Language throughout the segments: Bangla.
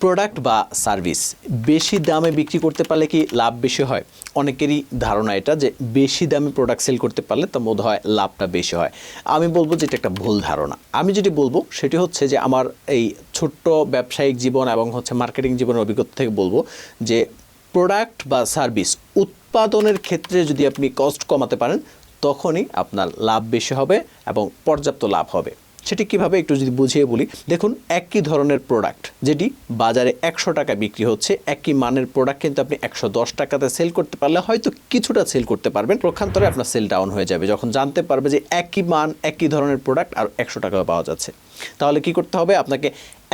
প্রোডাক্ট বা সার্ভিস বেশি দামে বিক্রি করতে পারলে কি লাভ বেশি হয়? অনেকেরই ধারণা এটা যে বেশি দামে প্রোডাক্ট সেল করতে পারলে তার বোধ হয় লাভটা বেশি হয়। আমি বলবো যে এটা একটা ভুল ধারণা। আমি যেটি বলবো সেটি হচ্ছে যে আমার এই ছোট্ট ব্যবসায়িক জীবন এবং মার্কেটিং জীবনের অভিজ্ঞতা থেকে বলবো যে প্রোডাক্ট বা সার্ভিস উৎপাদনের ক্ষেত্রে যদি আপনি কস্ট কমাতে পারেন তখনই আপনার লাভ বেশি হবে এবং পর্যাপ্ত লাভ হবে। সেটি কীভাবে একটু যদি বুঝিয়ে বলি, দেখুন একই ধরনের প্রোডাক্ট যেটি বাজারে 100 টাকা বিক্রি হচ্ছে, একই মানের প্রোডাক্ট কিন্তু আপনি 110 টাকাতে সেল করতে পারলে হয়তো কিছুটা সেল করতে পারবেন, প্রক্ষান্তরে আপনার সেল ডাউন হয়ে যাবে যখন জানতে পারবে যে একই মান একই ধরনের প্রোডাক্ট আর 100 টাকায় পাওয়া যাচ্ছে। তাহলে কি করতে হবে? আপনাকে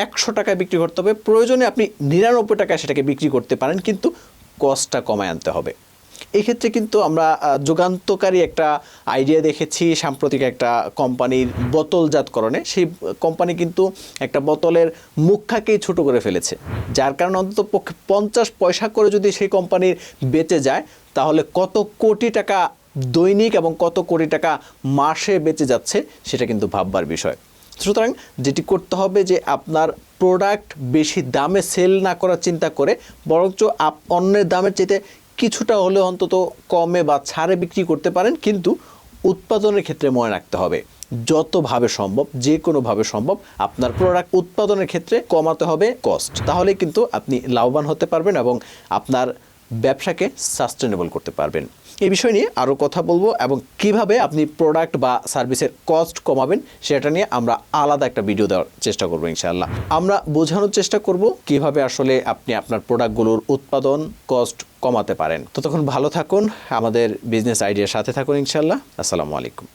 100 টাকায় বিক্রি করতে হবে, প্রয়োজনে আপনি 99 টাকায় সেটাকে বিক্রি করতে পারেন, কিন্তু কস্টটা কমায় আনতে হবে। এই ক্ষেত্রে কিন্তু আমরা যুগান্তকারী একটা আইডিয়া দেখেছি সাম্প্রতিক একটা কোম্পানির বোতলজাতকরণে। সেই কোম্পানি কিন্তু একটা বোতলের মুখটাকেই ছোট করে ফেলেছে, যার কারণে অন্তত পক্ষে 50 পয়সা করে যদি সেই কোম্পানির বেঁচে যায় তাহলে কত কোটি টাকা দৈনিক এবং কত কোটি টাকা মাসে বেঁচে যাচ্ছে সেটা কিন্তু ভাববার বিষয়। সুতরাং যেটি করতে হবে যে আপনার প্রোডাক্ট বেশি দামে সেল না করার চিন্তা করে বরঞ্চ অন্যের দামের চাইতে কিছুটা হলেও অন্তত কমে বা ছাড়ে বিক্রি করতে পারেন, কিন্তু উৎপাদনের ক্ষেত্রে মনে রাখতে হবে যতভাবে সম্ভব, যে কোনোভাবে সম্ভব আপনার প্রোডাক্ট উৎপাদনের ক্ষেত্রে কমাতে হবে কস্ট। তাহলে কিন্তু আপনি লাভবান হতে পারবেন এবং আপনার ব্যবসাকে সাস্টেনেবল করতে পারবেন। এই বিষয় নিয়ে আরও কথা বলবো এবং কিভাবে আপনি প্রোডাক্ট বা সার্ভিসের কস্ট কমাবেন সেটা নিয়ে আমরা আলাদা একটা ভিডিও দেওয়ার চেষ্টা করবো ইনশাআল্লাহ। আমরা বোঝানোর চেষ্টা করব কিভাবে আসলে আপনি আপনার প্রোডাক্টগুলোর উৎপাদন কস্ট কমাতে পারেন। ততক্ষণ ভালো থাকুন, আমাদের বিজনেস আইডিয়ার সাথে থাকুন ইনশাআল্লাহ। আসসালামু আলাইকুম।